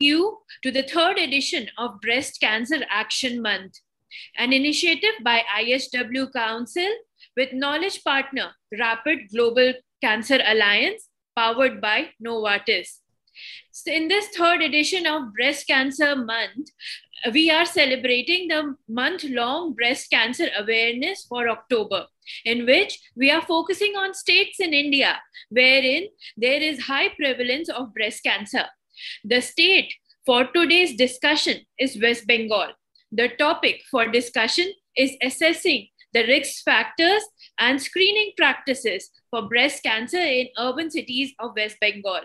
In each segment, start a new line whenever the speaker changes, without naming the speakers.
you to the third edition of Breast Cancer Action Month, an initiative by ISW Council with knowledge partner Rapid Global Cancer Alliance, powered by Novartis. So in this third edition of Breast Cancer Month, we are celebrating the month-long breast cancer awareness for October, in which we are focusing on states in India wherein there is high prevalence of breast cancer. The state for today's discussion is West Bengal. The topic for discussion is assessing the risk factors and screening practices for breast cancer in urban cities of West Bengal.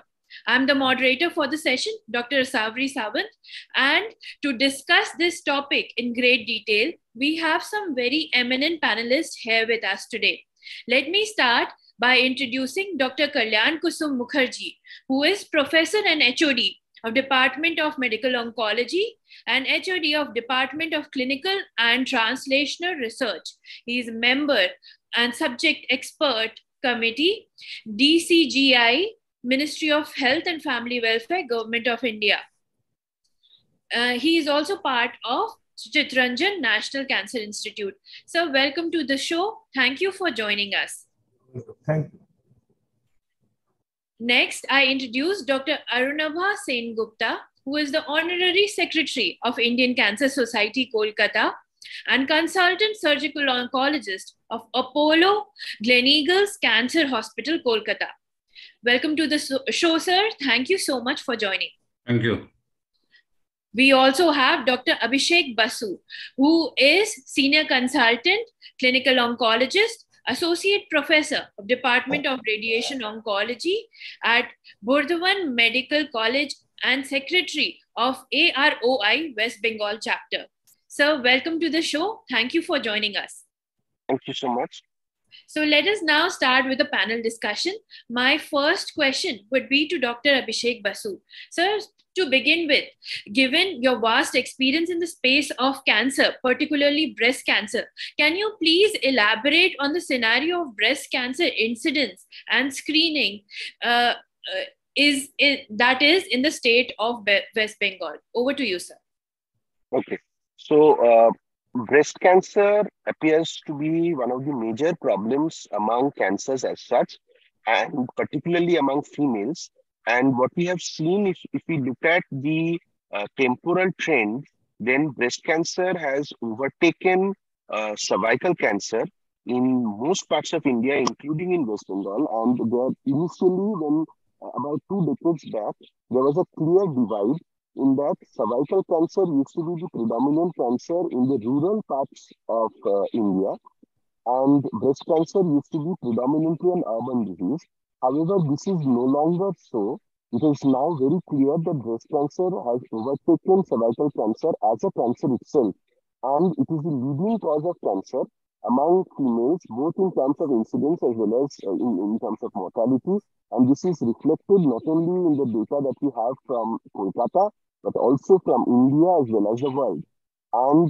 I'm the moderator for the session, Dr. Savri Sawant, and to discuss this topic in great detail, we have some very eminent panelists here with us today. Let me start by introducing Dr. Kalyan Kusum Mukherjee, who is Professor and HOD of Department of Medical Oncology and HOD of Department of Clinical and Translational Research. He is a member and subject expert committee, DCGI, Ministry of Health and Family Welfare, Government of India. He is also part of Chitranjan National Cancer Institute. So welcome to the show. Thank you for joining us.
Thank you.
Next, I introduce Dr. Arunabha Sengupta, who is the Honorary Secretary of Indian Cancer Society, Kolkata, and Consultant Surgical Oncologist of Apollo Gleneagles Cancer Hospital, Kolkata. Welcome to the show, sir. Thank you so much for joining.
Thank you.
We also have Dr. Abhishek Basu, who is Senior Consultant, Clinical Oncologist, Associate Professor of Department of Radiation Oncology at Burdwan Medical College and Secretary of AROI West Bengal Chapter. Sir, welcome to the show. Thank you for joining us.
Thank you so much.
So let us now start with a panel discussion. My first question would be to Dr. Abhishek Basu. Sir, to begin with, given your vast experience in the space of cancer, particularly breast cancer, can you please elaborate on the scenario of breast cancer incidence and screening that is in the state of West Bengal? Over to you, sir.
Okay. So, breast cancer appears to be one of the major problems among cancers as such, and particularly among females. And what we have seen, if we look at the temporal trend, then breast cancer has overtaken cervical cancer in most parts of India, including in West Bengal. And there initially, when about 2 decades back, there was a clear divide in that cervical cancer used to be the predominant cancer in the rural parts of India, and breast cancer used to be predominantly an urban disease. However, this is no longer so. It is now very clear that breast cancer has overtaken cervical cancer as a cancer itself, and it is the leading cause of cancer among females, both in terms of incidence as well as in terms of mortality. And this is reflected not only in the data that we have from Kolkata, but also from India as well as the world. And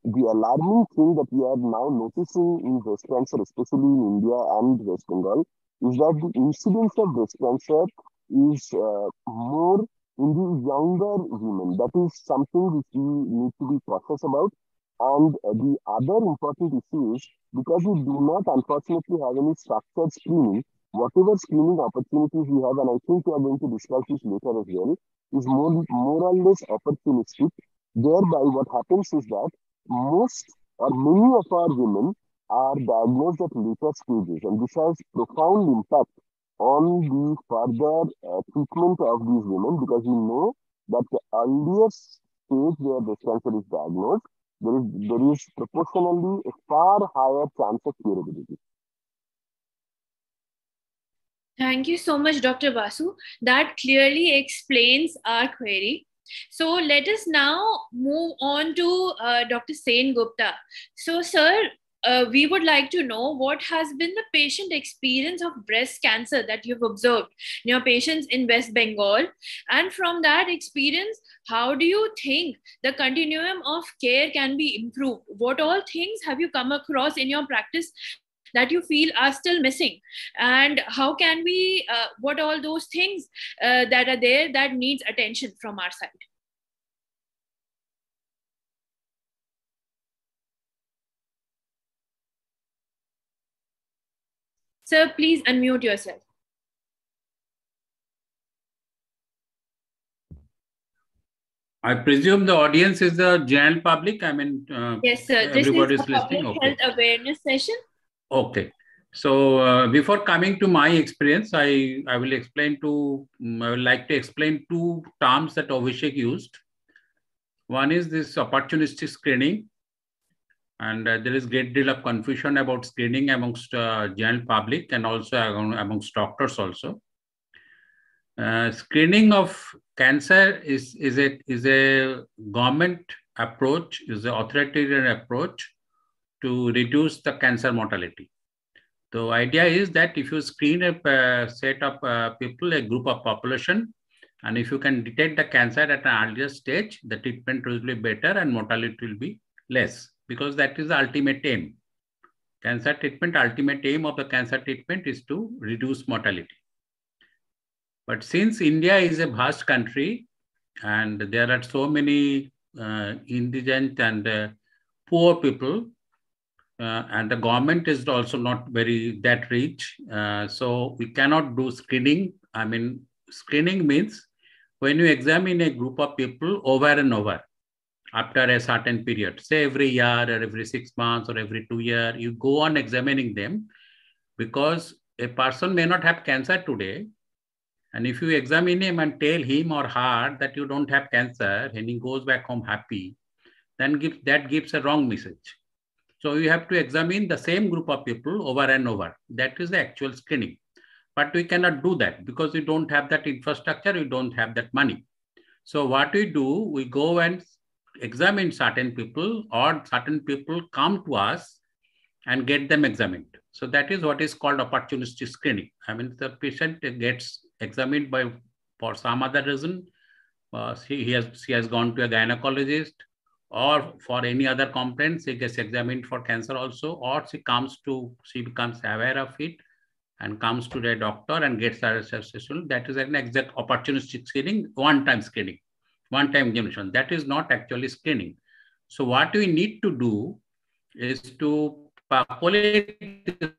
the alarming thing that we are now noticing in breast cancer, especially in India and West Bengal, is that the incidence of breast cancer is more in the younger women. That is something which we need to be cautious about. And the other important issue is, because we do not unfortunately have any structured screening, whatever screening opportunities we have, and I think we are going to discuss this later as well, is more or less opportunistic. Thereby, what happens is that most or many of our women are diagnosed at later stages, and this has profound impact on the further treatment of these women, because we know that the earliest stage where breast cancer is diagnosed, there is proportionally a far higher chance of curability.
Thank you so much, Dr. Basu. That clearly explains our query. So let us now move on to Dr. Sengupta. So, sir, we would like to know what has been the patient experience of breast cancer that you've observed in your patients in West Bengal. And from that experience, how do you think the continuum of care can be improved? What all things have you come across in your practice that you feel are still missing, and how can we what all those things that are there that needs attention from our side? Sir, please unmute yourself.
I presume the audience is the general public. I mean,
yes, sir. This is
everybody
a
is listening.
public
Okay.
health awareness session.
Okay. So before coming to my experience, I will explain to I would like to explain two terms that Abhishek used. One is this opportunistic screening, and there is great deal of confusion about screening amongst general public and also amongst doctors also. Screening of cancer is a government approach, is an authoritarian approach to reduce the cancer mortality. The idea is that if you screen a set of people, a group of population, and if you can detect the cancer at an earlier stage, the treatment will be better and mortality will be less, because that is the ultimate aim. Cancer treatment, ultimate aim of the cancer treatment is to reduce mortality. But since India is a vast country and there are so many indigent and poor people, and the government is also not very that rich, so we cannot do screening. I mean, screening means when you examine a group of people over and over after a certain period, say every year or every 6 months or every 2 years, you go on examining them, because a person may not have cancer today. And if you examine him and tell him or her that you don't have cancer and he goes back home happy, then that gives a wrong message. So you have to examine the same group of people over and over. That is the actual screening. But we cannot do that because we don't have that infrastructure, we don't have that money. So what we do, we go and examine certain people, or certain people come to us and get them examined. So that is what is called opportunistic screening. I mean, the patient gets examined for some other reason. She has gone to a gynecologist, or for any other complaint, she gets examined for cancer also, or she becomes aware of it and comes to the doctor and gets her session. That is an exact opportunistic screening, one-time screening, one-time examination. That is not actually screening. So what we need to do is to populate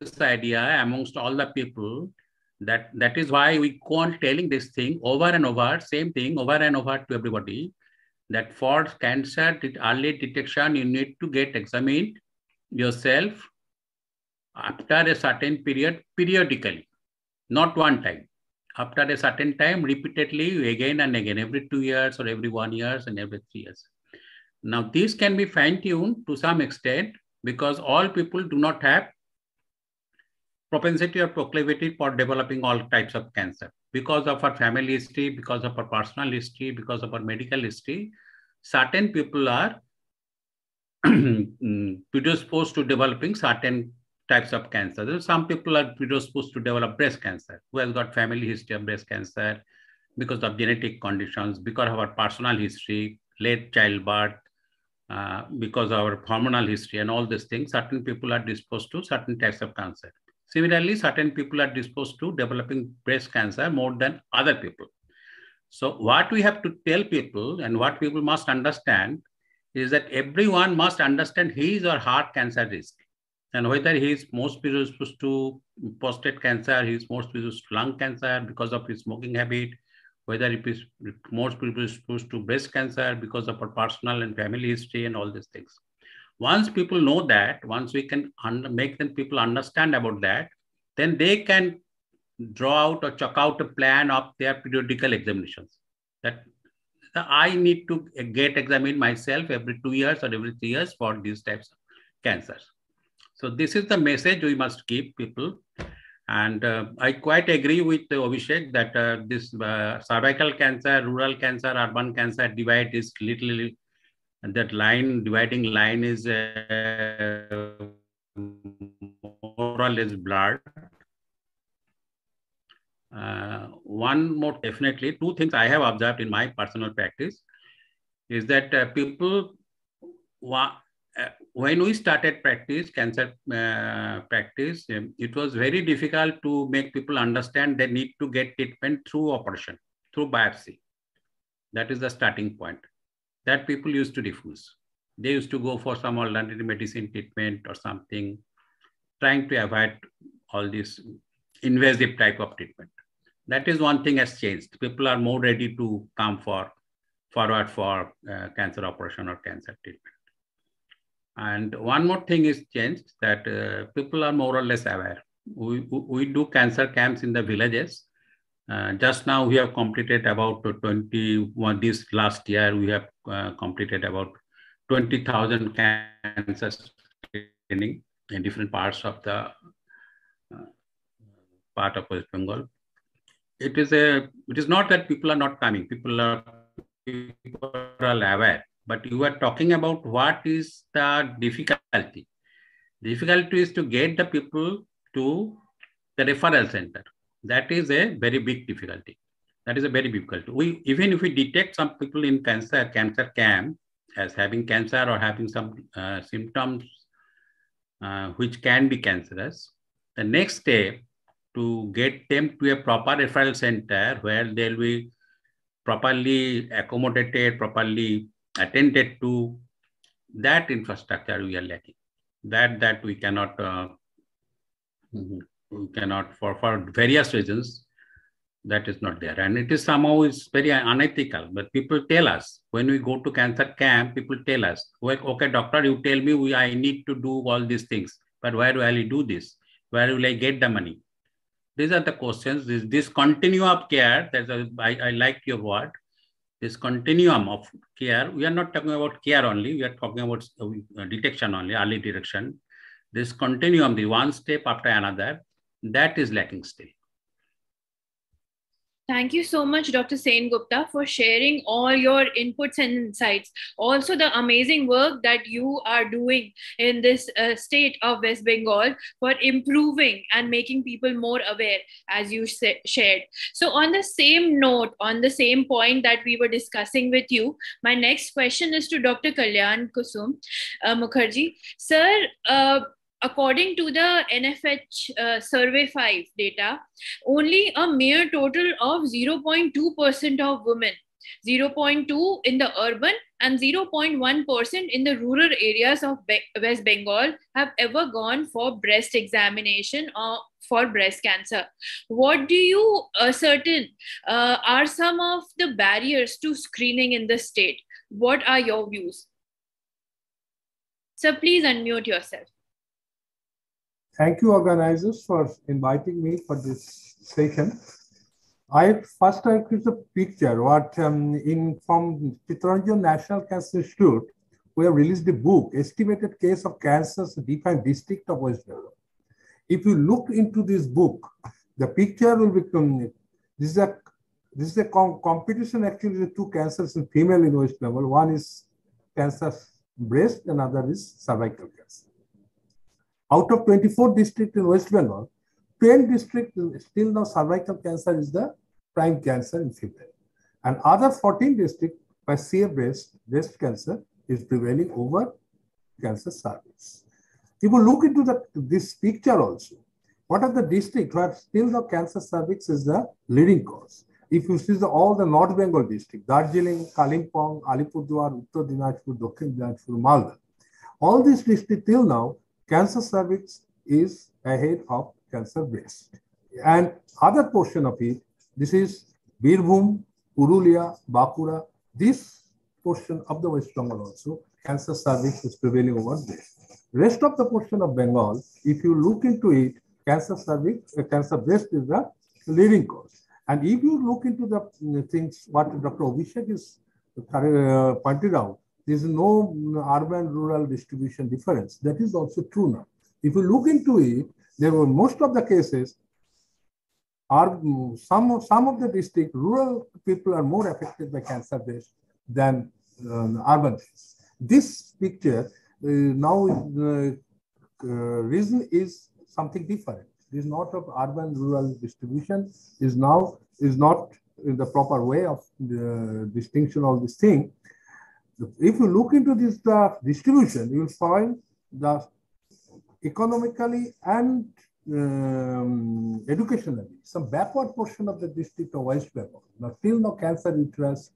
this idea amongst all the people. That is why we go on telling this thing over and over, same thing over and over to everybody, that for cancer early detection, you need to get examined yourself after a certain period, periodically, not one time. After a certain time, repeatedly, again and again, every 2 years or every 1 year and every 3 years. Now, this can be fine-tuned to some extent because all people do not have propensity or proclivity for developing all types of cancer. Because of our family history, because of our personal history, because of our medical history, certain people are predisposed to developing certain types of cancer. Some people are predisposed to develop breast cancer, who has got family history of breast cancer because of genetic conditions, because of our personal history, late childbirth, because of our hormonal history and all these things. Certain people are disposed to certain types of cancer. Similarly, certain people are disposed to developing breast cancer more than other people. So what we have to tell people and what people must understand is that everyone must understand his or her cancer risk, and whether he is most predisposed to prostate cancer, he is most predisposed to lung cancer because of his smoking habit, whether he is most predisposed to breast cancer because of our personal and family history and all these things. Once people know that, once we can make them people understand about that, then they can draw out or chalk out a plan of their periodical examinations. That I need to get examined myself every 2 years or every 3 years for these types of cancers. So this is the message we must give people. And I quite agree with Abhishek that this cervical cancer, rural cancer, urban cancer divide is literally, and that dividing line is more or less blurred. One more, definitely, two things I have observed in my personal practice is that people when we started cancer practice, it was very difficult to make people understand they need to get treatment through operation, through biopsy. That is the starting point. That people used to refuse. They used to go for some alternative medicine treatment or something, trying to avoid all this invasive type of treatment. That is one thing has changed. People are more ready to come forward for cancer operation or cancer treatment. And one more thing is changed, that people are more or less aware. We do cancer camps in the villages. Just now we have completed about 21, this last year we have completed about 20,000 cancer screening in different parts of the part of West Bengal. It is not that people are not coming. People are aware. But you are talking about what is the difficulty. Difficulty is to get the people to the referral center. That is a very big difficulty. That is a very difficult. Even if we detect some people in cancer camp as having cancer or having some symptoms which can be cancerous, the next step to get them to a proper referral center where they'll be properly accommodated, properly attended to, that infrastructure we are lacking. That we cannot for various reasons, that is not there. And it is somehow is very unethical. But people tell us, when we go to cancer camp, people tell us, well, okay, doctor, you tell me I need to do all these things, but where will I do this? Where will I get the money? These are the questions. This continuum of care, I liked your word, this continuum of care. We are not talking about care only, we are talking about detection only, early detection. This continuum, the one step after another, that is lacking still.
Thank you so much, Dr. Sen Gupta, for sharing all your inputs and insights. Also, the amazing work that you are doing in this state of West Bengal for improving and making people more aware, as you shared. So, on the same note, on the same point that we were discussing with you, my next question is to Dr. Kalyan Kusum Mukherjee. Sir, according to the NFH Survey 5 data, only a mere total of 0.2% of women, 0.2 in the urban and 0.1% in the rural areas of West Bengal have ever gone for breast examination or for breast cancer. What do you ascertain are some of the barriers to screening in the state? What are your views? So please unmute yourself.
Thank you, organizers, for inviting me for this session. I first took a picture what from Chittaranjan National Cancer Institute, we have released a book, Estimated Case of Cancers Defined District of West Bengal. If you look into this book, the picture will become, this is a competition actually the two cancers in female in West Bengal. One is cancer breast, another is cervical cancer. Out of 24 districts in West Bengal, 10 districts still now cervical cancer is the prime cancer in female. And other 14 districts by CA breast cancer is prevailing over cancer cervix. If you look into this picture also, what are the districts where still the cancer cervix is the leading cause? If you see all the North Bengal district, Darjeeling, Kalimpong, Alipurduar, Uttar Dinajpur, Dakhin Dinajpur, Malda, all these districts till now, cancer cervix is ahead of cancer breast. And other portion of it, this is Birbhum, Purulia, Bankura, this portion of the West Bengal also, cancer cervix is prevailing over breast. Rest of the portion of Bengal, if you look into it, cancer cervix, cancer breast is the leading cause. And if you look into the things, what Dr. Abhishek is pointed out, there is no urban-rural distribution difference. That is also true now. If you look into it, there were most of the cases are some of the district rural people are more affected by cancer breast than urban. This picture now reason is something different. It is not of urban-rural distribution. Is not in the proper way of the distinction of this thing. If you look into this the distribution, you will find the economically and educationally, some backward portion of the district of West Bengal. Now, till now, cancer uterus,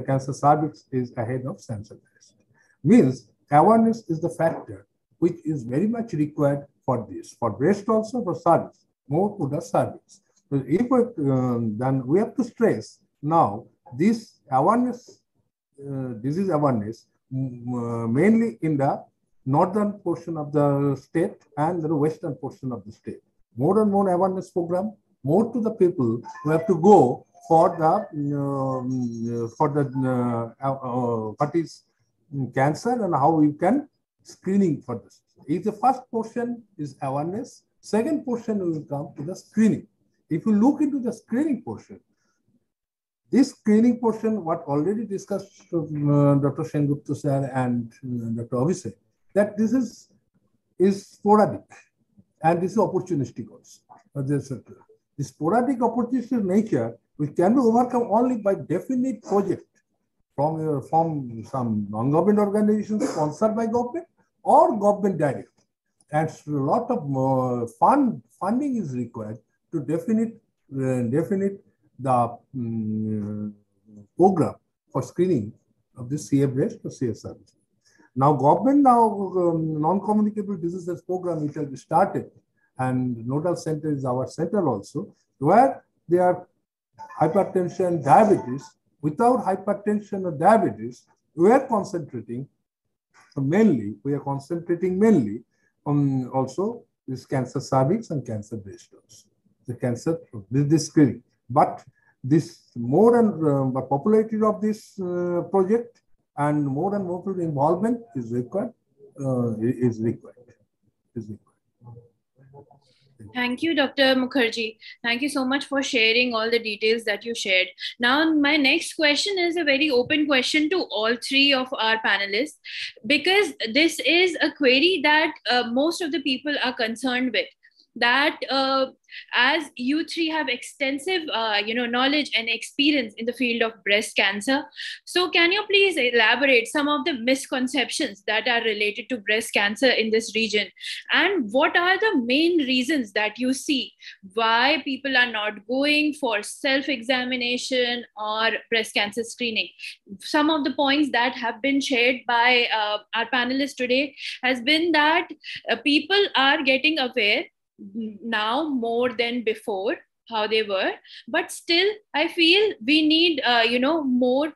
cancer cervix is ahead of cancer breast. Means awareness is the factor which is very much required for this, for breast also, for cervix, more to the cervix. So if then we have to stress now this awareness, disease awareness, mainly in the northern portion of the state and the western portion of the state. More and more awareness program, more to the people who have to go for the what is cancer and how you can screening for this. If the first portion is awareness, second portion will come to the screening. If you look into the screening portion, this screening portion, what already discussed Dr. Sengupta sir and Dr. Abhishek, that this is sporadic and this is opportunistic also. This sporadic opportunistic nature, which can be overcome only by definite project from some non-government organizations sponsored by government or government direct. And a lot of funding is required to definite the program for screening of the CA breast or CA cervix. Now, government non-communicable diseases program which has started, and nodal center is our center also, where there are hypertension, diabetes. Without hypertension or diabetes, we are concentrating mainly on also this cancer cervix and cancer breast also. The cancer, this screening. But this more and popularity of this project and more involvement is required.
Thank you, Dr. Mukherjee. Thank you so much for sharing all the details that you shared. Now, my next question is a very open question to all three of our panelists, because this is a query that most of the people are concerned with. That as you three have extensive knowledge and experience in the field of breast cancer, so can you please elaborate some of the misconceptions that are related to breast cancer in this region, and what are the main reasons that you see why people are not going for self-examination or breast cancer screening? Some of the points that have been shared by our panelists today has been that people are getting aware now more than before how they were, but still I feel we need more,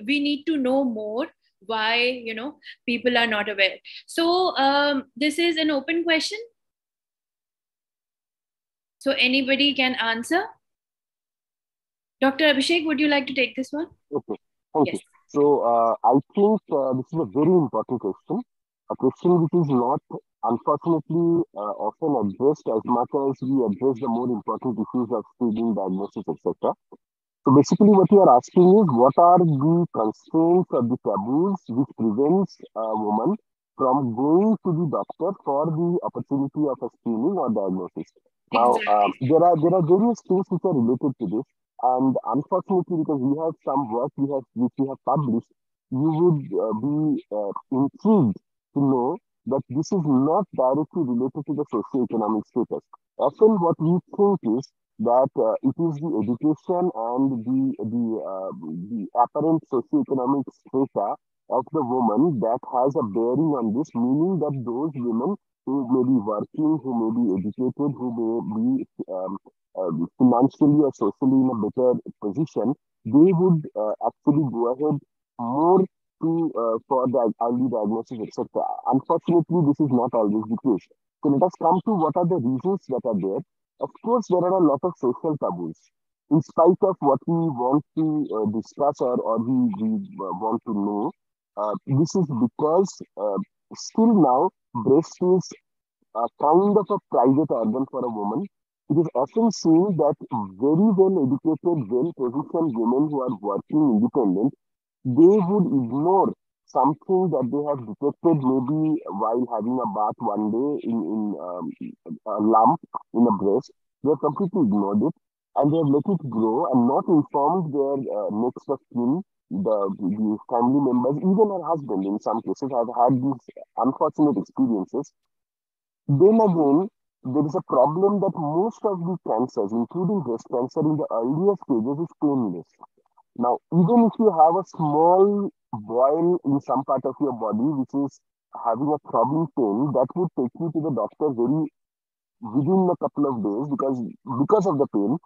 we need to know more why people are not aware. So this is an open question, so anybody can answer. Dr. Abhishek, would you like to take this one?
Okay, thank you. So I think this is a very important question, a question which is not unfortunately often addressed as much as we address the more important issues of screening, diagnosis, etc. So basically what you are asking is, what are the constraints or the taboos which prevents a woman from going to the doctor for the opportunity of a screening or diagnosis? Now,
Exactly.
there are various things which are related to this, and unfortunately, because we have some work which we have published, you would be intrigued to know that this is not directly related to the socioeconomic status. Often, what we think is that it is the education and the apparent socioeconomic strata of the woman that has a bearing on this, meaning that those women who may be working, who may be educated, who may be financially or socially in a better position, they would actually go ahead more to for the early diagnosis, etc. Unfortunately, this is not always the case. So let us come to what are the reasons that are there. Of course, there are a lot of social taboos. In spite of what we want to discuss or we want to know, this is because still now breast is a kind of a private organ for a woman. It is often seen that very well educated, well positioned women who are working independent, they would ignore something that they have detected maybe while having a bath one day in a lump in a breast. They have completely ignored it and they have let it grow and not informed their next of kin the family members, even her husband in some cases, have had these unfortunate experiences. Then again, there is a problem that most of the cancers, including breast cancer in the earlier stages, is painless. Now, even if you have a small boil in some part of your body which is having a throbbing pain, that would take you to the doctor very within a couple of days because of the pain.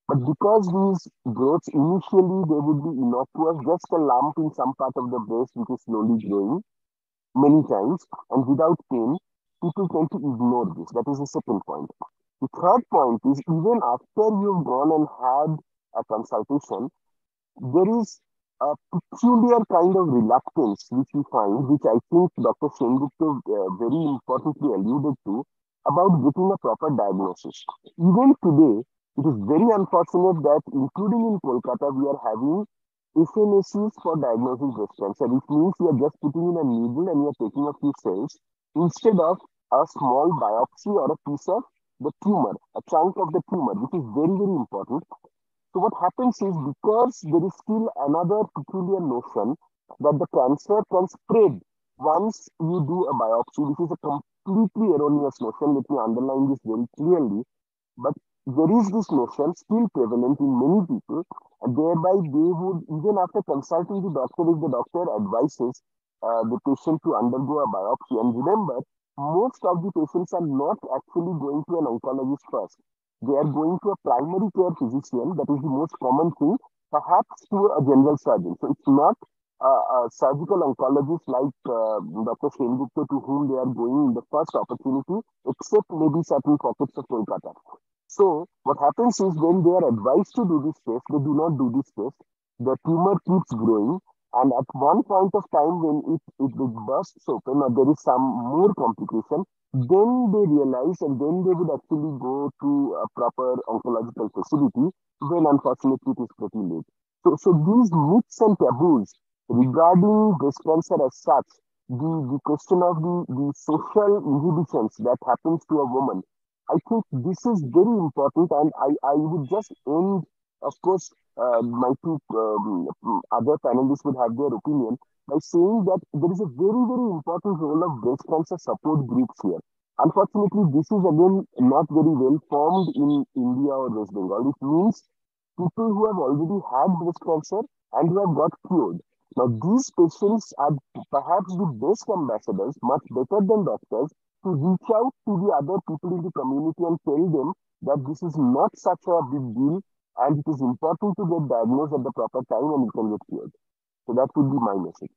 But because these growths initially they would be innocuous, just a lump in some part of the breast which is slowly growing many times and without pain, people tend to ignore this. That is the second point. The third point is even after you've gone and had a consultation, there is a peculiar kind of reluctance which we find, which I think Dr. Sengupta very importantly alluded to, about getting a proper diagnosis. Even today, it is very unfortunate that, including in Kolkata, we are having FNACs for diagnosing breast cancer, which means you are just putting in a needle and you are taking a few cells instead of a small biopsy or a piece of the tumor, a chunk of the tumor, which is very, very important. So what happens is because there is still another peculiar notion that the cancer can spread once you do a biopsy, which is a completely erroneous notion. Let me underline this very clearly. But there is this notion still prevalent in many people, and thereby they would, even after consulting the doctor, if the doctor advises the patient to undergo a biopsy, and remember, most of the patients are not actually going to an oncologist first. They are going to a primary care physician, that is the most common thing, perhaps to a general surgeon. So it's not a surgical oncologist like Dr. Sengupta to whom they are going in the first opportunity, except maybe certain pockets of Kolkata. So what happens is when they are advised to do this test, they do not do this test. The tumor keeps growing, and at one point of time when it bursts open or there is some more complication, then they realize and then they would actually go to a proper oncological facility when unfortunately it is pretty late. So these myths and taboos regarding breast cancer as such, the question of the social inhibitions that happens to a woman, I think this is very important, and I would just end, of course, my two other panelists would have their opinion by saying that there is a very, very important role of breast cancer support groups here. Unfortunately, this is again not very well formed in India or West Bengal. It means people who have already had breast cancer and who have got cured. Now, these patients are perhaps the best ambassadors, much better than doctors, to reach out to the other people in the community and tell them that this is not such a big deal and it is important to get diagnosed at the proper time and you can get cured. So that would be my message.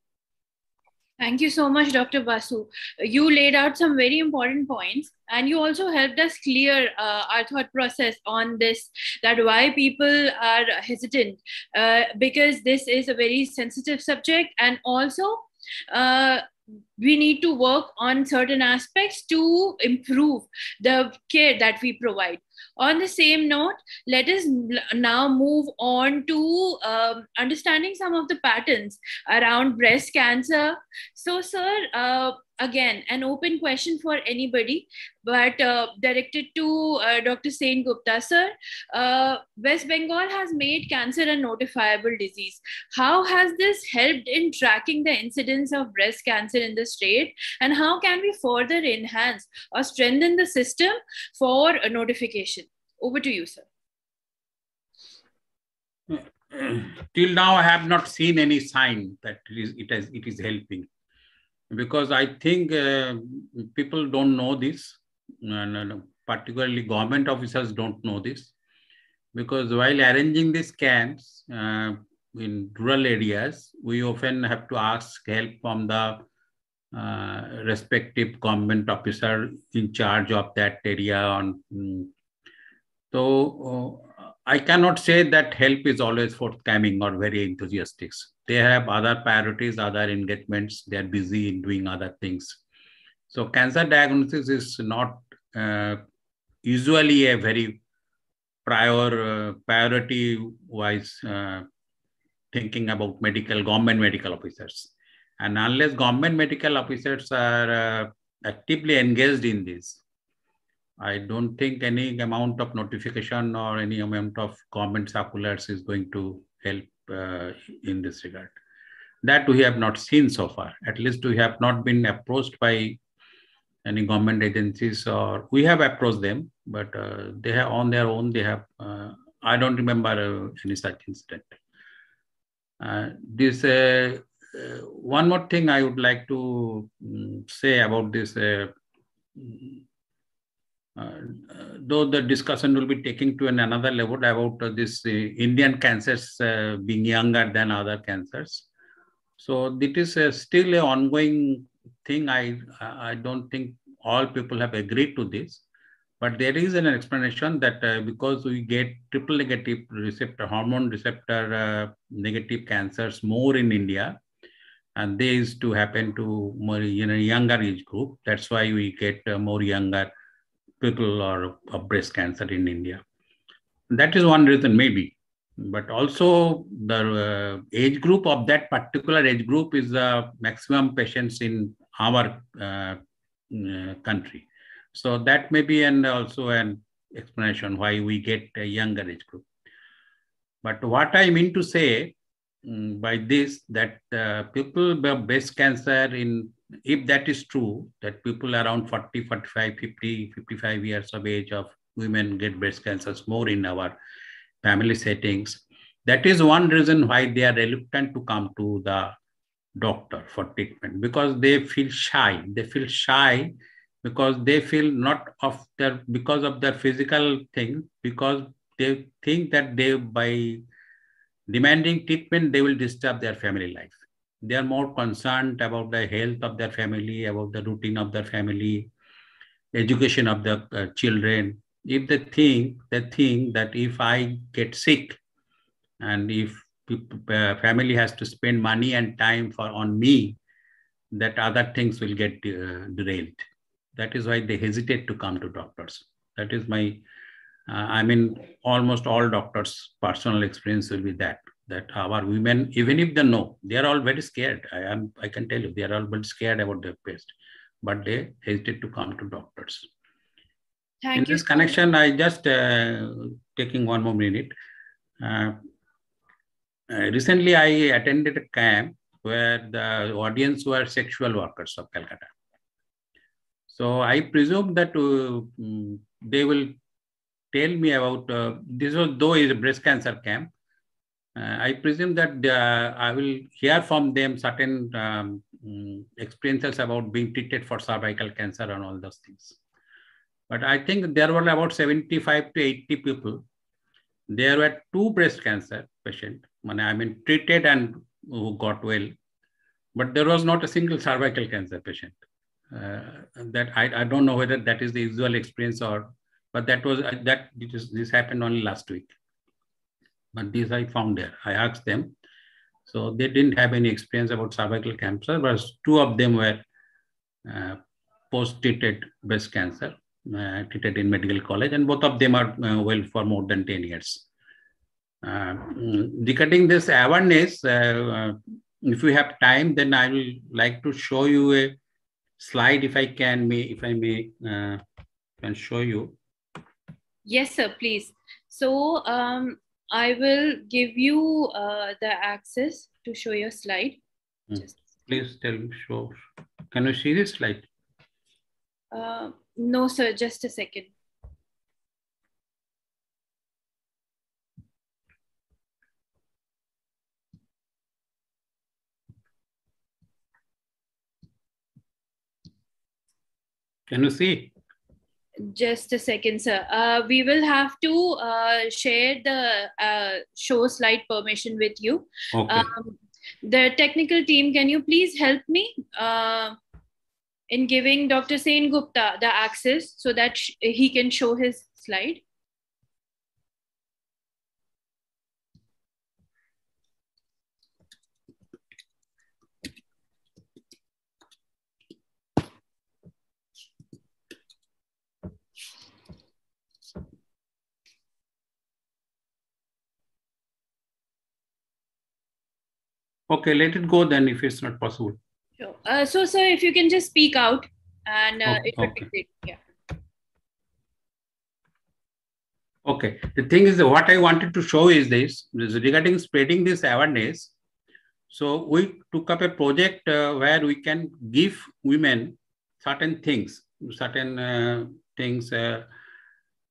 Thank you so much, Dr. Basu. You laid out some very important points, and you also helped us clear our thought process on this, that why people are hesitant, because this is a very sensitive subject, and also we need to work on certain aspects to improve the care that we provide. On the same note, let us now move on to understanding some of the patterns around breast cancer. So, sir, again, an open question for anybody, but directed to Dr. Sengupta. Sir, West Bengal has made cancer a notifiable disease. How has this helped in tracking the incidence of breast cancer in the state? And how can we further enhance or strengthen the system for a notification? Over to you, sir.
Till now, I have not seen any sign that it is helping, because I think people don't know this, and particularly government officers don't know this, because while arranging these camps in rural areas, we often have to ask help from the respective government officer in charge of that area. So I cannot say that help is always forthcoming or very enthusiastic. They have other priorities, other engagements. They are busy in doing other things. So cancer diagnosis is not usually a very priority-wise thinking about government medical officers. And unless government medical officers are actively engaged in this, I don't think any amount of notification or any amount of government circulars is going to help in this regard. That we have not seen so far. At least we have not been approached by any government agencies, or we have approached them, but they have on their own, they have, I don't remember any such incident. One more thing I would like to say about this, though the discussion will be taking to another level about this Indian cancers being younger than other cancers. So it is still an ongoing thing. I don't think all people have agreed to this, but there is an explanation that because we get triple negative receptor, hormone receptor negative cancers more in India, and they used to happen to more younger age group. That's why we get more younger people of breast cancer in India. That is one reason maybe. But also the age group of that particular age group is the maximum patients in our country. So that may be also an explanation why we get a younger age group. But what I mean to say by this, that people with breast cancer, if that is true, that people around 40, 45, 50, 55 years of age of women get breast cancers more in our family settings, that is one reason why they are reluctant to come to the doctor for treatment, because they feel shy. They feel shy because they feel because of their physical thing, because they think that by demanding treatment, they will disturb their family life. They are more concerned about the health of their family, about the routine of their family, education of the children. If they think that if I get sick and if family has to spend money and time on me, that other things will get derailed. That is why they hesitate to come to doctors. That is my, almost all doctors' personal experience will be that our women, even if they know, they are all very scared. I can tell you, they are all very scared about their breast, but they hesitate to come to doctors. In this connection, I just taking one more minute. Recently, I attended a camp where the audience were sexual workers of Calcutta. So I presume that they will tell me about, this was though is a breast cancer camp. I presume that I will hear from them certain experiences about being treated for cervical cancer and all those things. But I think there were about 75 to 80 people. There were 2 breast cancer patients, treated and who got well, but there was not a single cervical cancer patient. That I don't know whether that is the usual experience but this happened only last week. But this I found there. I asked them, so they didn't have any experience about cervical cancer, but 2 of them were post-treated breast cancer, treated in medical college, and both of them are well for more than 10 years. Regarding this awareness, if we have time, then I will like to show you a slide if I may can show you.
Yes, sir, please. So I will give you the access to show your slide.
Please tell me, show. Can you see this slide?
No, sir, just a second.
Can you see?
Just a second, sir. We will have to share the show slide permission with you.
Okay.
The technical team, can you please help me in giving Dr. Sen Gupta the access so that he can show his slide?
Okay, let it go then if it's not possible.
Sure. So, sir, if you can just speak out and it would be great. Yeah.
Okay. The thing is, what I wanted to show is this regarding spreading this awareness. So we took up a project where we can give women certain things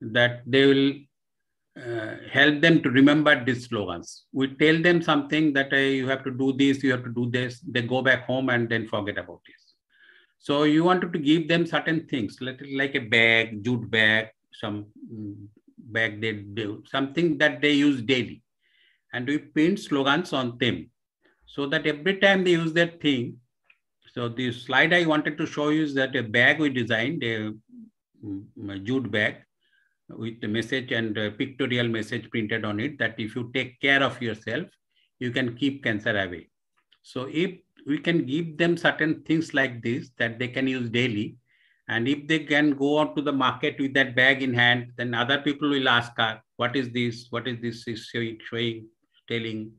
that they will help them to remember these slogans. We tell them something that you have to do this, you have to do this. They go back home and then forget about this. So you wanted to give them certain things like a bag, jute bag, some bag they do, something that they use daily. And we print slogans on them so that every time they use that thing. So the slide I wanted to show you is that a bag we designed, a jute bag with the message and a pictorial message printed on it that if you take care of yourself, you can keep cancer away. So if we can give them certain things like this that they can use daily, and if they can go out to the market with that bag in hand, then other people will ask her, what is this? What is this is showing, telling?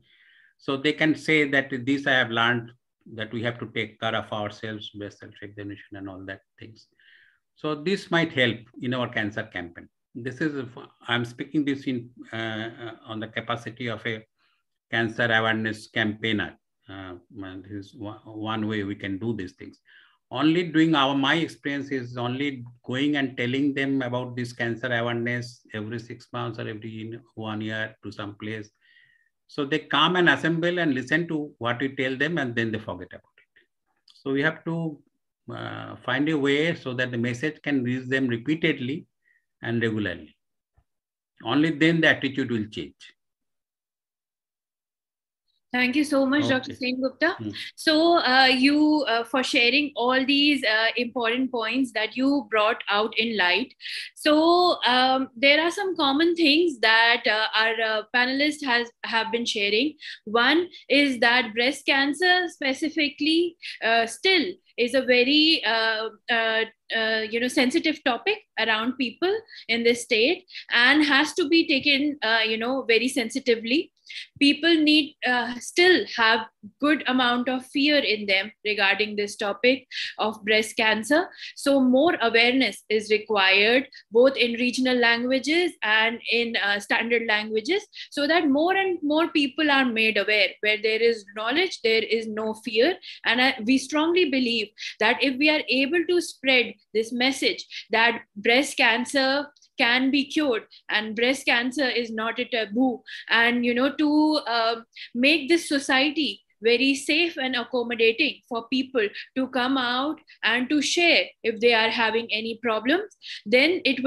So they can say that this I have learned, that we have to take care of ourselves, best self-examination and all that things. So this might help in our cancer campaign. This is, I'm speaking this in on the capacity of a cancer awareness campaigner. This is one way we can do these things. Only doing my experience is only going and telling them about this cancer awareness every 6 months or every 1 year to some place. So they come and assemble and listen to what we tell them and then they forget about it. So we have to find a way so that the message can reach them repeatedly and regularly. Only then the attitude will change.
Thank you so much, Dr. Sengupta. So you for sharing all these important points that you brought out in light. So there are some common things that our panelists have been sharing. One is that breast cancer specifically still is a very sensitive topic around people in this state and has to be taken very sensitively. People need still have good amount of fear in them regarding this topic of breast cancer. So more awareness is required both in regional languages and in standard languages, so that more and more people are made aware. Where there is knowledge, there is no fear. And we strongly believe that if we are able to spread this message that breast cancer can be cured and breast cancer is not a taboo, and to make this society very safe and accommodating for people to come out and to share if they are having any problems, then it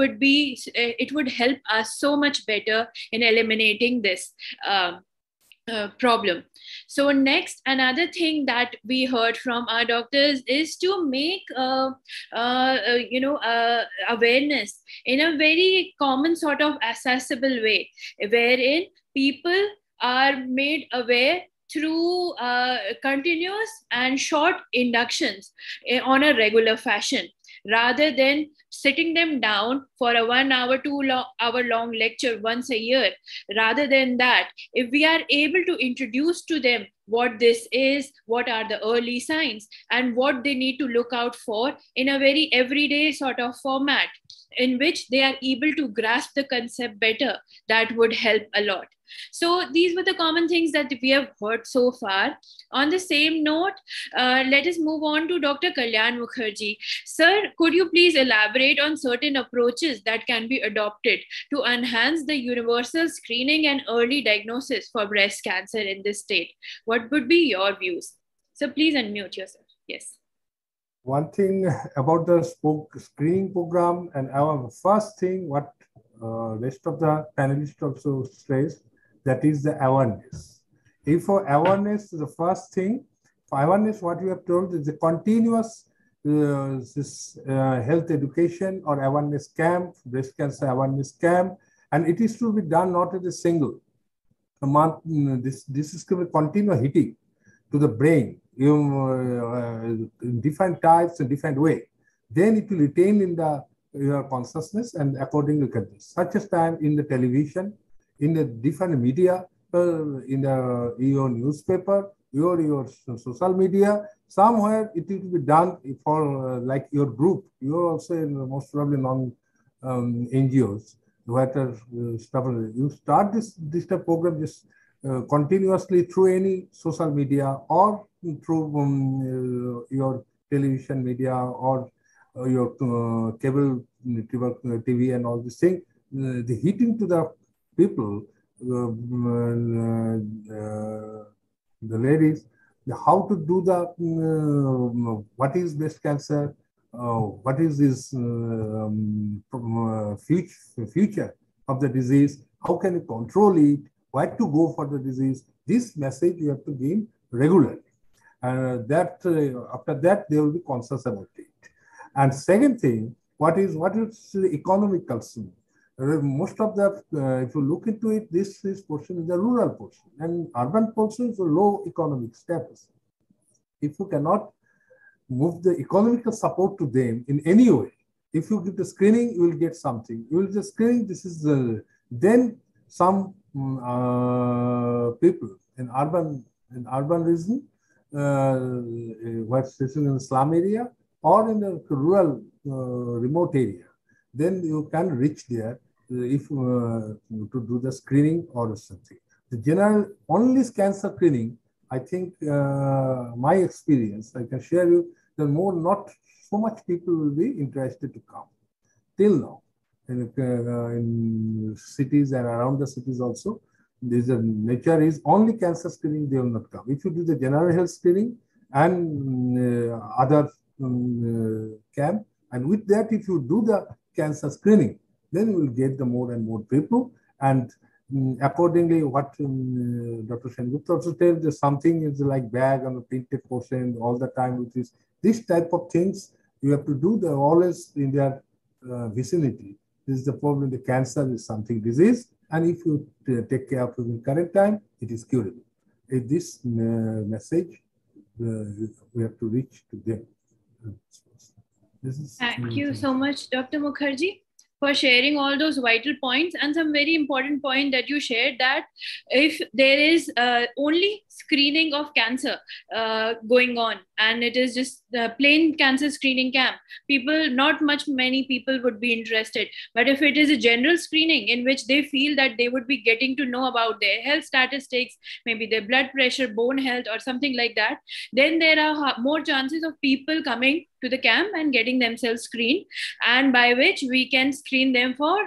would help us so much better in eliminating this problem. So next, another thing that we heard from our doctors is to make awareness in a very common sort of accessible way, wherein people are made aware through continuous and short inductions on a regular fashion, rather than sitting them down for a 1 hour, 2 hour long lecture once a year. Rather than that, if we are able to introduce to them what this is, what are the early signs, and what they need to look out for in a very everyday sort of format, in which they are able to grasp the concept better, that would help a lot. So these were the common things that we have heard so far. On the same note, let us move on to Dr. Kalyan Mukherjee. Sir, could you please elaborate on certain approaches that can be adopted to enhance the universal screening and early diagnosis for breast cancer in this state? What would be your views? So please unmute yourself. Yes.
One thing about the screening program, and our first thing, what rest of the panelists also stress, that is the awareness. If for awareness, the first thing, for awareness, what we have told is the continuous health education or awareness camp, breast cancer awareness camp, and it is to be done not as a single month. This is to be continuous hitting to the brain in different types and different way. Then it will retain in your consciousness, and accordingly can do. Such as time in the television, in the different media, in your newspaper, your social media, somewhere it will be done for like your group. You're also in most probably non NGOs. whether stuff. You start this type program just continuously through any social media or through your television media or your cable TV and all this thing. The hitting to the people, the ladies, how to do the what is breast cancer, what is this future of the disease, how can you control it, where to go for the disease. This message you have to give regularly. And after that, they will be conscious about it. And second thing, what is the economic concern? Most of the, if you look into it, this is portion is the rural portion, and urban portion is a low economic status. If you cannot move the economical support to them in any way, if you give the screening, you will get something. You will just screening. This is then some people in urban region, what's sitting in the slum area or in the rural remote area, then you can reach there if to do the screening or something. The general only cancer screening, I think my experience, I can share you, the more not so much people will be interested to come till now. In cities and around the cities also, this nature is only cancer screening, they will not come. If you do the general health screening and other camp, and with that, if you do the cancer screening, then you will get the more and more people. And accordingly, what Dr. Sengupta also tells, there's something is like bag on the printed portion all the time, which is this type of things you have to do. They're always in their vicinity. This is the problem. The cancer is something disease, and if you take care of it in current time, it is curable. This message we have to reach to them.
Thank you so much, Dr. Mukherjee, for sharing all those vital points, and some very important point that you shared, that if there is only screening of cancer going on, and it is just the plain cancer screening camp, many people would be interested. But if it is a general screening in which they feel that they would be getting to know about their health statistics, maybe their blood pressure, bone health, or something like that, then there are more chances of people coming to the camp and getting themselves screened, and by which we can screen them for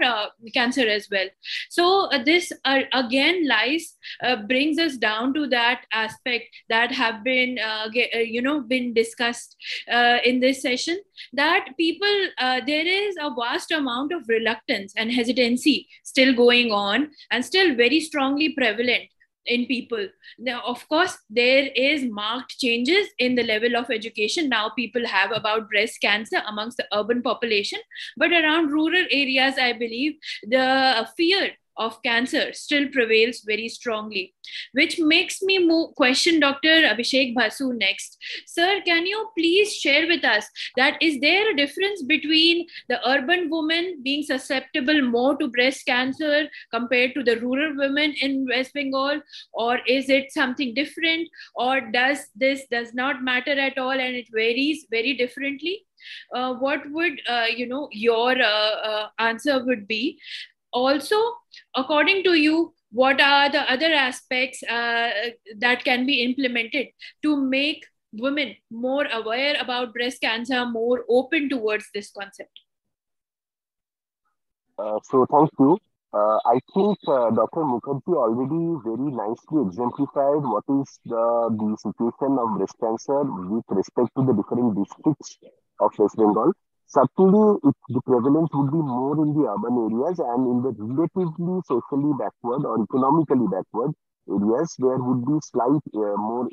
cancer as well. So this again brings us down to that aspect that have been been discussed in this session, that people there is a vast amount of reluctance and hesitancy still going on, and still very strongly prevalent in people. Now, of course, there is marked changes in the level of education now people have about breast cancer amongst the urban population, but around rural areas, I believe the fear of cancer still prevails very strongly, which makes me question Dr. Abhishek Basu next. Sir, can you please share with us that is there a difference between the urban woman being susceptible more to breast cancer compared to the rural women in West Bengal, or is it something different, or does not matter at all and it varies very differently? What would your answer would be? Also, according to you, what are the other aspects that can be implemented to make women more aware about breast cancer, more open towards this concept?
So thank you. I think Dr. Mukherjee already very nicely exemplified what is the situation of breast cancer with respect to the different districts of West Bengal. Certainly, the prevalence would be more in the urban areas, and in the relatively socially backward or economically backward areas, there would be slight more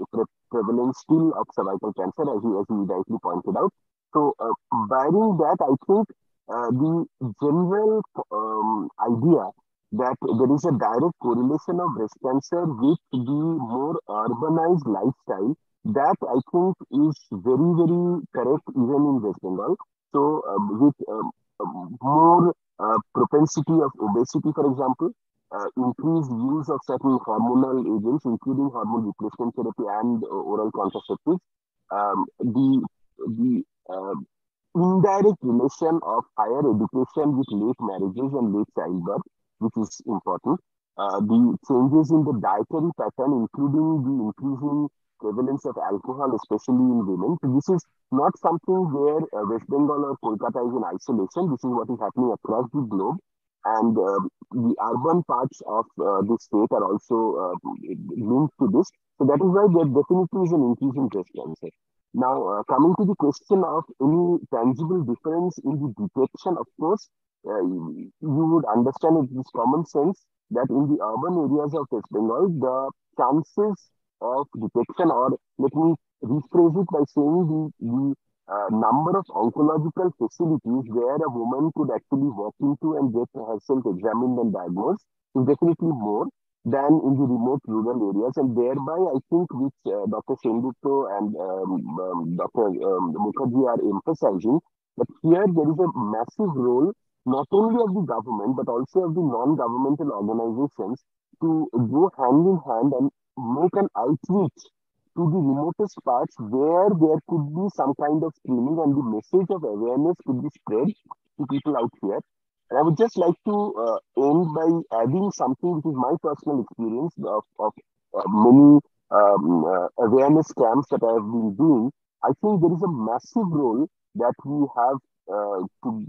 prevalence still of cervical cancer, as you rightly pointed out. So, barring that, I think the general idea that there is a direct correlation of breast cancer with the more urbanized lifestyle, that I think is very, very correct even in West Bengal. So, with more propensity of obesity, for example, increased use of certain hormonal agents, including hormone replacement therapy and oral contraceptives, the indirect relation of higher education with late marriages and late childbirth, which is important. The changes in the dietary pattern, including the increasing prevalence of alcohol, especially in women. So this is not something where West Bengal or Kolkata is in isolation. This is what is happening across the globe. And the urban parts of the state are also linked to this. So that is why there definitely is an increase in breast cancer. Now, coming to the question of any tangible difference in the detection, of course, you would understand it is common sense that in the urban areas of West Bengal, the chances of detection, or let me rephrase it by saying the number of oncological facilities where a woman could actually walk into and get herself examined and diagnosed is definitely more than in the remote rural areas. And thereby, I think, which Dr. Sengupta and Dr. Mukherjee are emphasizing, that here there is a massive role not only of the government but also of the non-governmental organizations to go hand in hand and make an outreach to the remotest parts where there could be some kind of screening and the message of awareness could be spread to people out here. And I would just like to end by adding something which is my personal experience of many awareness camps that I have been doing. I think there is a massive role that we have to,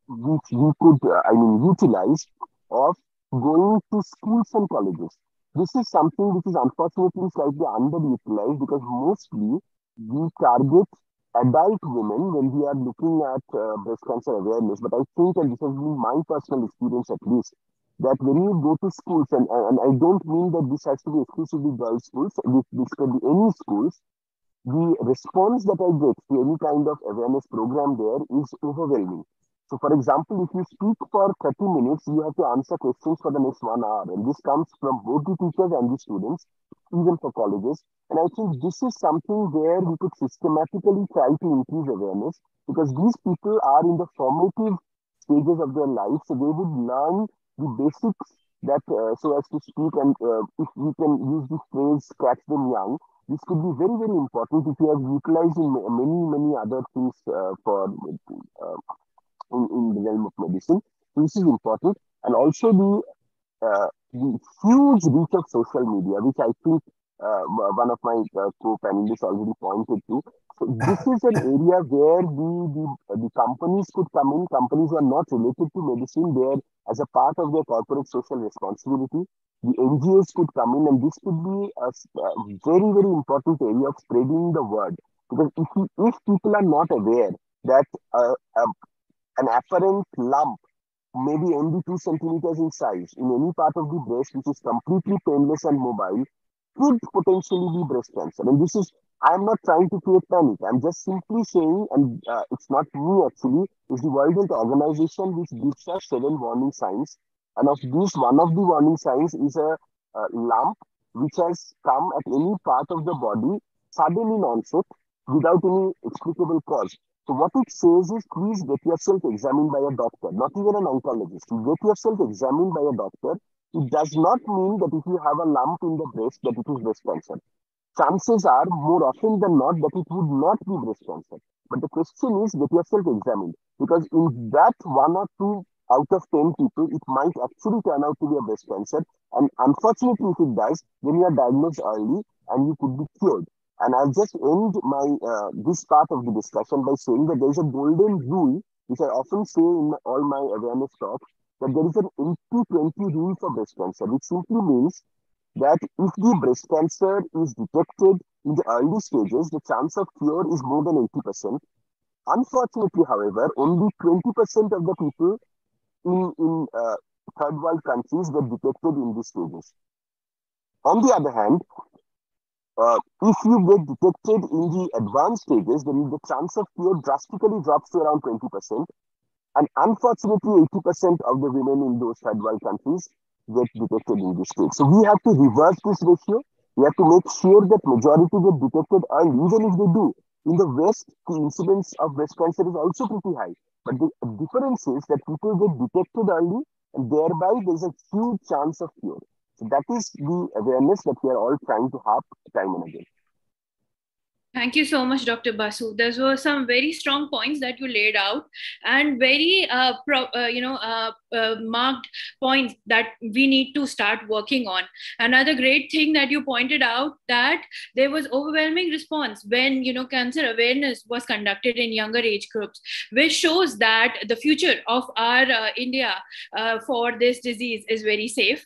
which we could, utilize, of going to schools and colleges. This is something which is unfortunately slightly underutilized because mostly we target adult women when we are looking at breast cancer awareness. But I think, and this has been my personal experience at least, that when you go to schools, and I don't mean that this has to be exclusively girls' schools, this can be any schools, the response that I get to any kind of awareness program there is overwhelming. So, for example, if you speak for 30 minutes, you have to answer questions for the next 1 hour. And this comes from both the teachers and the students, even for colleges. And I think this is something where we could systematically try to increase awareness because these people are in the formative stages of their life. So they would learn the basics that, so as to speak, and if we can use the phrase, catch them young, this could be very, very important if you have utilized in many, many other things for in the realm of medicine. So this is important. And also the huge reach of social media, which I think one of my co-panelists already pointed to. So this is an area where the companies could come in. Companies are not related to medicine. They are as a part of their corporate social responsibility. The NGOs could come in, and this could be a very, very important area of spreading the word. Because if people are not aware that an apparent lump, maybe only 2 centimeters in size, in any part of the breast, which is completely painless and mobile, could potentially be breast cancer. And this is, I'm not trying to create panic. I'm just simply saying, and it's not me actually, it's the World Health Organization which gives us 7 warning signs. And of these, one of the warning signs is a lump which has come at any part of the body, sudden in onset, without any explicable cause. So what it says is, please get yourself examined by a doctor, not even an oncologist. You get yourself examined by a doctor. It does not mean that if you have a lump in the breast that it is breast cancer. Chances are more often than not that it would not be breast cancer. But the question is, get yourself examined, because in that 1 or 2 out of 10 people, it might actually turn out to be a breast cancer. And unfortunately, if it does, then you are diagnosed early and you could be cured. And I'll just end my this part of the discussion by saying that there is a golden rule, which I often say in all my awareness talks, that there is an 80-20 rule for breast cancer, which simply means that if the breast cancer is detected in the early stages, the chance of cure is more than 80%. Unfortunately, however, only 20% of the people in third world countries get detected in these stages. On the other hand, if you get detected in the advanced stages, then the chance of cure drastically drops to around 20%. And unfortunately, 80% of the women in those third world countries get detected in this stage. So we have to reverse this ratio. We have to make sure that majority get detected early, even if they do. In the West, the incidence of breast cancer is also pretty high. But the difference is that people get detected early, and thereby there's a huge chance of cure. So that is the awareness that we are all trying to have time and again.
Thank you so much, Dr. Basu. Those were some very strong points that you laid out, and very, marked points that we need to start working on. Another great thing that you pointed out, that there was overwhelming response when cancer awareness was conducted in younger age groups, which shows that the future of our India for this disease is very safe,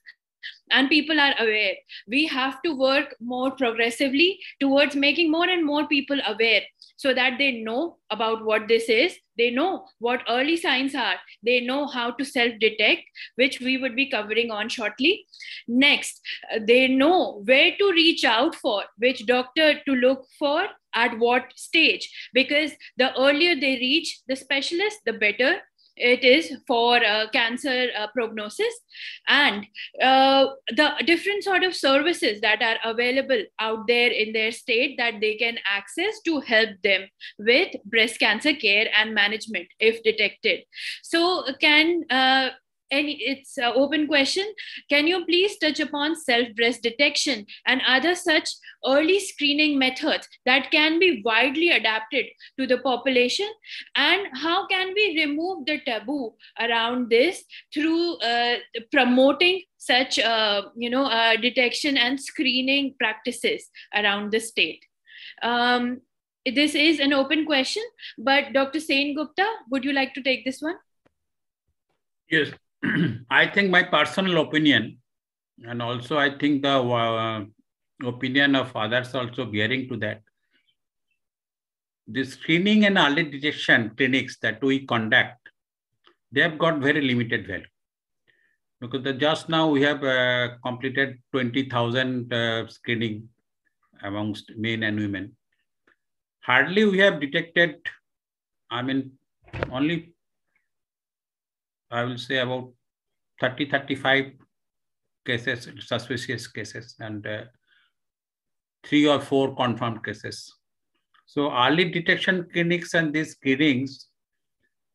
and people are aware. We have to work more progressively towards making more and more people aware, so that they know about what this is, they know what early signs are, they know how to self detect, which we would be covering on shortly. Next, they know where to reach out for, which doctor to look for at what stage, because the earlier they reach the specialist, the better it is for cancer prognosis. And the different sort of services that are available out there in their state that they can access to help them with breast cancer care and management if detected. So can and it's an open question. Can you please touch upon self-breast detection and other such early screening methods that can be widely adapted to the population? And how can we remove the taboo around this through promoting such, detection and screening practices around the state? This is an open question, but Dr. Sen Gupta, would you like to take this one?
Yes. I think my personal opinion, and also I think the opinion of others also bearing to that, the screening and early detection clinics that we conduct, they have got very limited value. Because just now we have completed 20,000 screening amongst men and women. Hardly we have detected, only I will say about 30, 35 cases, suspicious cases, and 3 or 4 confirmed cases. So early detection clinics and these screenings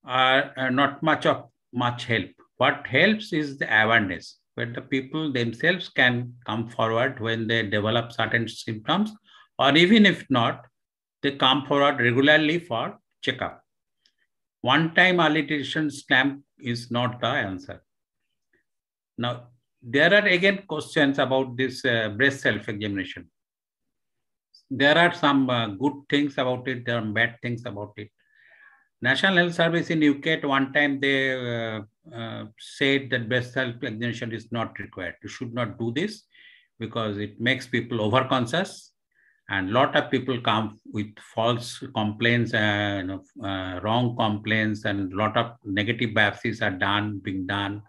are not much help. What helps is the awareness, where the people themselves can come forward when they develop certain symptoms, or even if not, they come forward regularly for checkup. One-time early detection stamp is not the answer. Now, there are again questions about this breast self-examination. There are some good things about it, there are bad things about it. National Health Service in UK at one time, they said that breast self-examination is not required. You should not do this because it makes people overconscious, and a lot of people come with false complaints, wrong complaints, and a lot of negative biopsies are being done.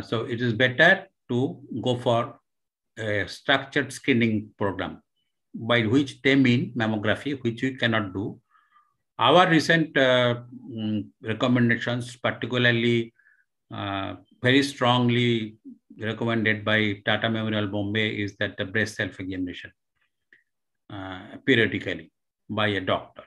So it is better to go for a structured screening program, by which they mean mammography, which we cannot do. Our recent recommendations, particularly very strongly recommended by Tata Memorial Bombay, is that the breast self-examination periodically by a doctor.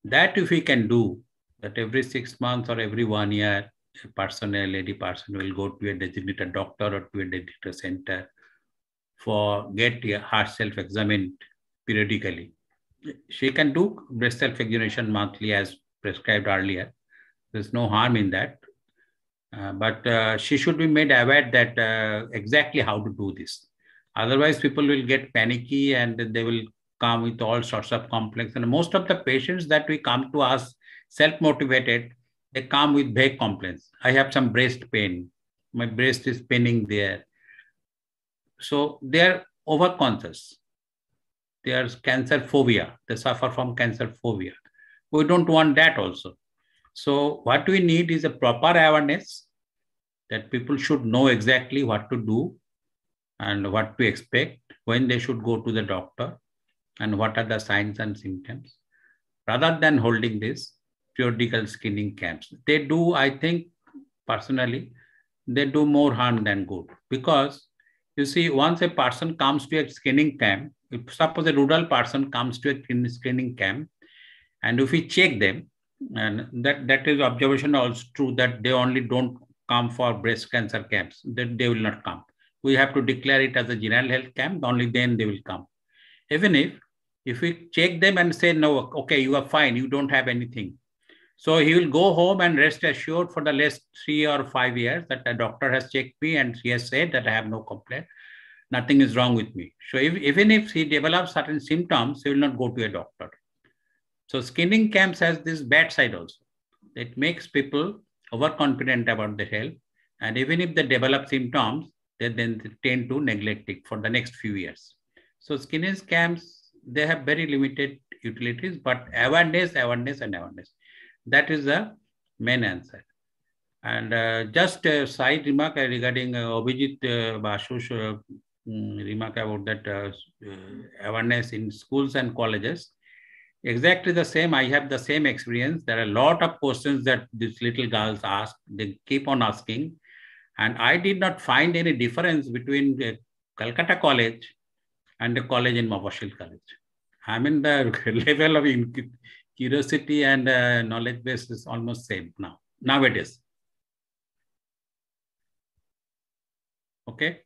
That if we can do, that every 6 months or every 1 year, a lady person will go to a designated doctor or to a designated center for get herself examined periodically. She can do breast self-examination monthly as prescribed earlier. There's no harm in that. But she should be made aware that exactly how to do this. Otherwise, people will get panicky and they will come with all sorts of complaints. And most of the patients that we come to us self-motivated, they come with vague complaints. I have some breast pain. My breast is paining there. So they are overconscious. There's cancer phobia. They suffer from cancer phobia. We don't want that also. So what we need is a proper awareness that people should know exactly what to do and what to expect, when they should go to the doctor, and what are the signs and symptoms, rather than holding this periodical screening camps. They do, I think, personally, they do more harm than good. Because you see, once a person comes to a screening camp, if suppose a rural person comes to a screening camp, and if we check them, and that is observation also true, that they only don't come for breast cancer camps, that they will not come. We have to declare it as a general health camp, only then they will come. Even if If we check them and say, no, okay, you are fine, you don't have anything. So he will go home and rest assured for the last 3 or 5 years that the doctor has checked me and he has said that I have no complaint. Nothing is wrong with me. So even if he develops certain symptoms, he will not go to a doctor. So screening camps has this bad side also. It makes people overconfident about their health. And even if they develop symptoms, they then tend to neglect it for the next few years. So screening camps, they have very limited utilities, but awareness. That is the main answer. And just a side remark regarding Abhijit Basu's remark about that awareness in schools and colleges. Exactly the same. I have the same experience. There are a lot of questions that these little girls ask. They keep on asking. And I did not find any difference between the Calcutta College and the college in Mofassil College. I mean, the level of curiosity and knowledge base is almost same nowadays. Okay.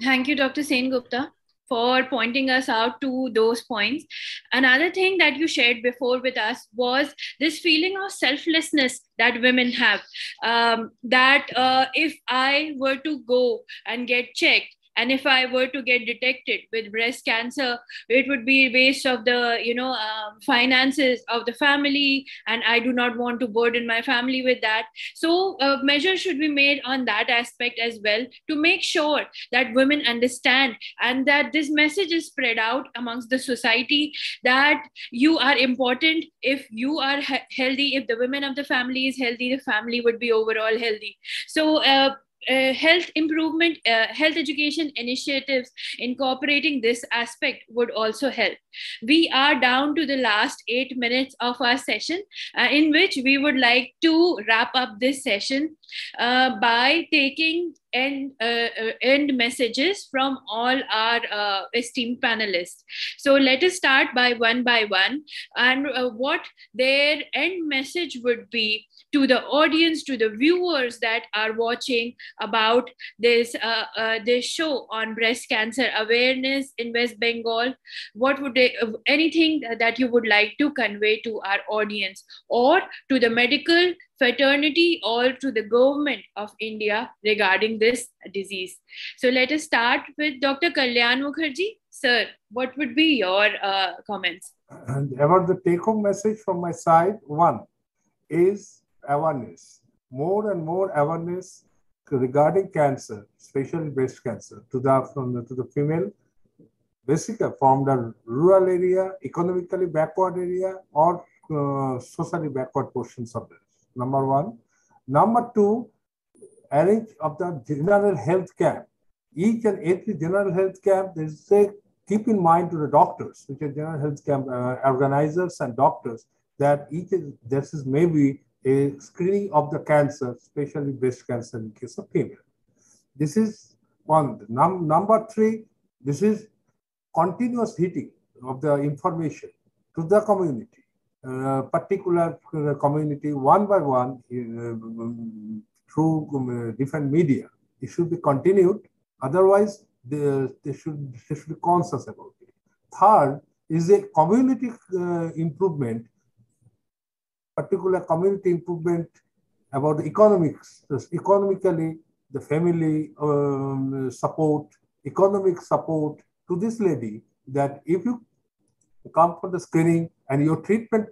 Thank you, Dr. Sengupta, for pointing us out to those points. Another thing that you shared before with us was this feeling of selflessness that women have, that if I were to go and get checked, and if I were to get detected with breast cancer, it would be a waste of the, finances of the family, and I do not want to burden my family with that. So measures should be made on that aspect as well, to make sure that women understand and that this message is spread out amongst the society that you are important. If you are healthy, if the women of the family is healthy, the family would be overall healthy. So health improvement, health education initiatives incorporating this aspect would also help. We are down to the last 8 minutes of our session, in which we would like to wrap up this session by taking end messages from all our esteemed panelists. So let us start by one, and what their end message would be to the audience, to the viewers that are watching about this this show on breast cancer awareness in West Bengal. What would they, anything that you would like to convey to our audience, or to the medical fraternity, or to the government of India regarding this disease? So let us start with Dr. Kalyan Mukherjee. Sir, what would be your comments?
And about the take-home message from my side, one is awareness. More and more awareness regarding cancer, especially breast cancer, to the female, basically from the rural area, economically backward area, or socially backward portions of this. Number one. Number two, arrange of the general health camp. Each and every general health camp, they say, keep in mind to the doctors, which are general health camp organizers and doctors, that this is maybe a screening of the cancer, especially breast cancer in case of female. This is one. Number three, this is continuous hitting of the information to the community, particular community, one by one, through different media. It should be continued. Otherwise, they should be conscious about it. Third is a community improvement, particular community improvement about the economics, economically, the family support, economic support to this lady, that if you come for the screening and your treatment,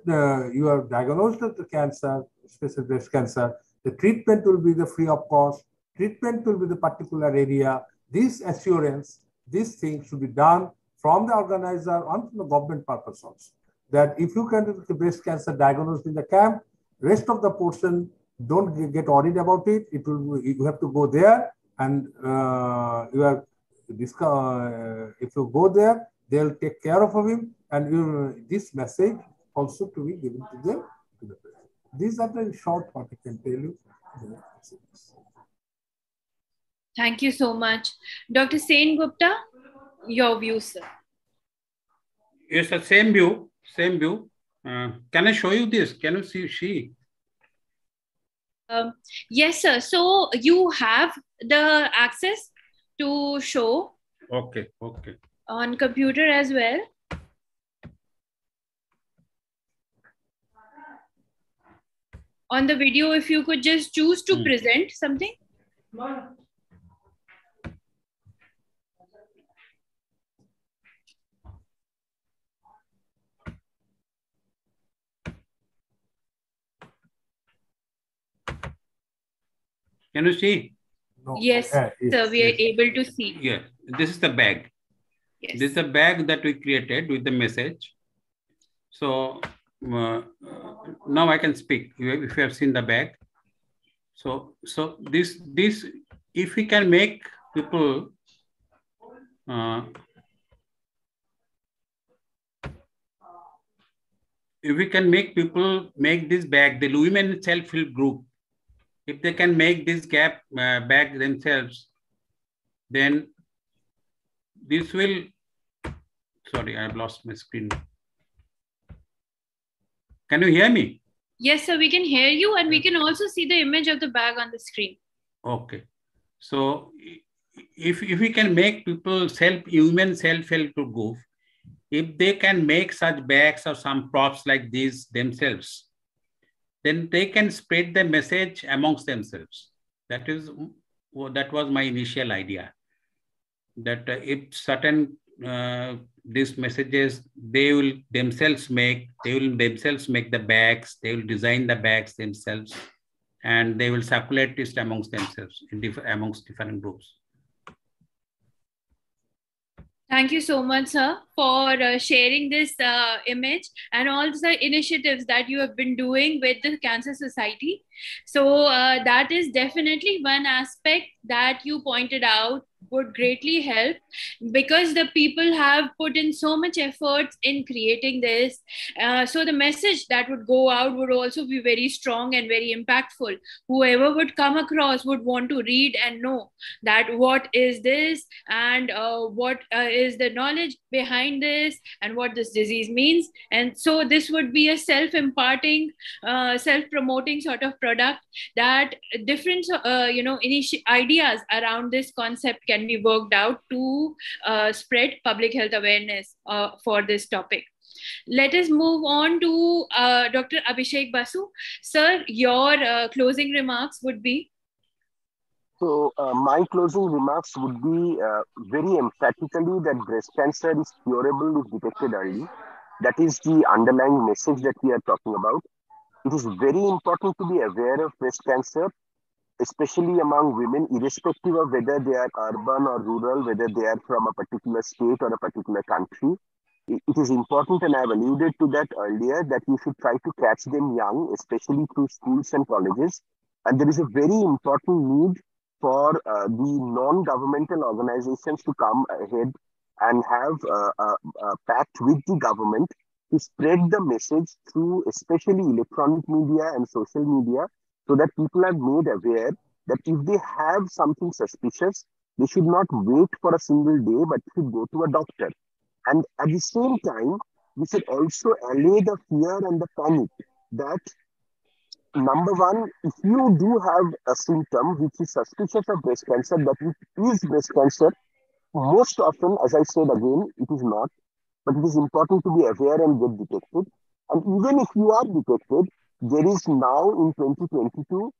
you are diagnosed with the cancer, especially breast cancer, the treatment will be the free of cost, treatment will be the particular area. This assurance, these things should be done from the organizer and from the government purpose also. That if you can get breast cancer diagnosed in the camp, rest of the portion, don't get worried about it. You have to go there, and if you go there, they'll take care of him, and this message also to be given to them. These are the short what I can tell you.
Thank you so much. Dr. Sengupta, your view, sir.
It's the same view. Can I show you this? Can you see?
Yes, sir. So you have the access to show.
Okay.
On computer as well. on the video, if you could just choose to present something.
Can you see?
No.
Yes,
Yes,
sir, we are
yes.
able to see.
Yeah, this is the bag.
Yes.
This is the bag that we created with the message. So now I can speak if you have seen the bag. So this if we can make people if we can make people make this bag, the women self-help group, if they can make this bag themselves, then this will, sorry, I've lost my screen. Can you hear me?
Yes, sir, we can hear you, and we can also see the image of the bag on the screen.
Okay. So if we can make people human self-help group, if they can make such bags or some props like these themselves, then they can spread the message amongst themselves. That was my initial idea. That if certain these messages they will themselves make the bags, they will design the bags themselves, and they will circulate it amongst themselves amongst different groups.
Thank you so much, sir, for sharing this image and all the initiatives that you have been doing with the Cancer Society. So that is definitely one aspect that you pointed out would greatly help, because the people have put in so much efforts in creating this. So the message that would go out would also be very strong and very impactful. Whoever would come across would want to read and know that what is this, and what is the knowledge behind this, and what this disease means. And so this would be a self-imparting, self-promoting sort of product, that different ideas around this concept can be worked out to spread public health awareness for this topic. Let us move on to Dr. Abhishek Basu. Sir, your closing remarks would be?
So my closing remarks would be very emphatically that breast cancer is curable if detected early. That is the underlying message that we are talking about. It is very important to be aware of breast cancer, especially among women, irrespective of whether they are urban or rural, whether they are from a particular state or a particular country. It is important, and I have alluded to that earlier, that you should try to catch them young, especially through schools and colleges. And there is a very important need for the non-governmental organizations to come ahead and have a pact with the government to spread the message through especially electronic media and social media, so that people are made aware that if they have something suspicious, they should not wait for a single day, but should go to a doctor. And at the same time, we should also allay the fear and the panic that, number one, if you do have a symptom which is suspicious of breast cancer, that it is breast cancer, most often, as I said again, it is not, but it is important to be aware and get detected. And even if you are detected, there is now in 2022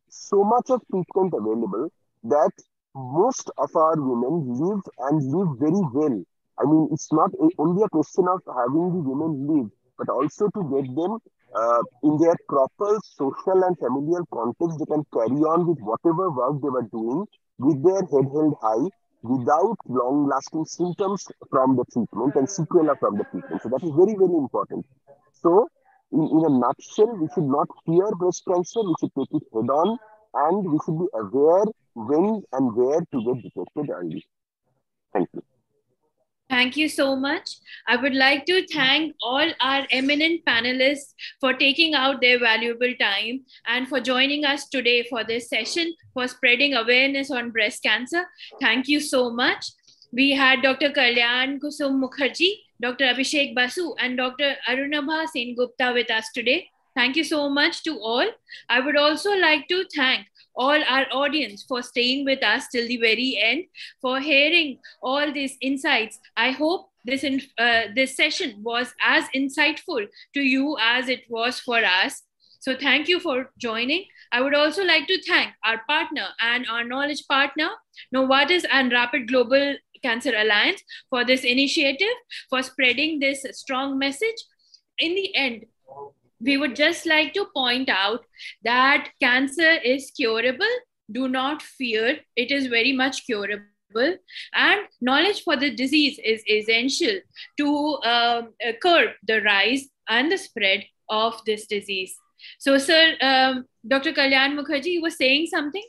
so much of treatment available that most of our women live and live very well. I mean, it's not only a question of having the women live, but also to get them in their proper social and familial context. They can carry on with whatever work they were doing with their head held high without long lasting symptoms from the treatment and sequela from the treatment. So that is very, very important. So in a nutshell, we should not fear breast cancer. We should take it head on, and we should be aware when and where to get detected early. Thank you.
Thank you so much. I would like to thank all our eminent panelists for taking out their valuable time and for joining us today for this session for spreading awareness on breast cancer. Thank you so much. We had Dr. Kalyan Kusum Mukherjee, Dr. Abhishek Basu, and Dr. Arunabha Sen Gupta with us today. Thank you so much to all. I would also like to thank all our audience for staying with us till the very end, for hearing all these insights. I hope this session was as insightful to you as it was for us. So thank you for joining. I would also like to thank our partner and our knowledge partner, Novartis and Rapid Global Cancer Alliance, for this initiative, for spreading this strong message. In the end, we would just like to point out that cancer is curable. Do not fear, it is very much curable. And knowledge for the disease is essential to curb the rise and the spread of this disease. So, sir, Dr. Kalyan Mukherjee, you were saying something?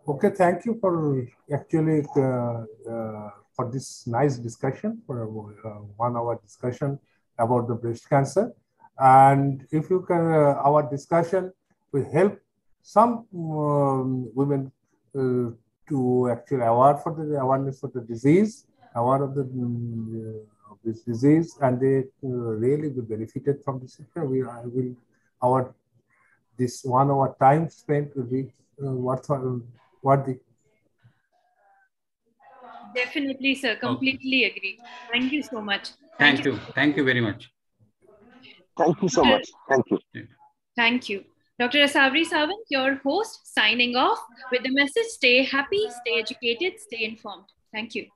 Okay, thank you for actually for this nice discussion, for a 1 hour discussion about the breast cancer. And if you can, our discussion will help some women to actually awareness for the disease, aware of this disease, and they really will benefited from this. This 1 hour time spent will be worthy.
Definitely, sir. Completely agree. Thank you so much.
Thank you. Thank you very much.
Thank you so much. Thank you.
Thank you. Dr. Asavri Sawant, your host, signing off with the message: stay happy, stay educated, stay informed. Thank you.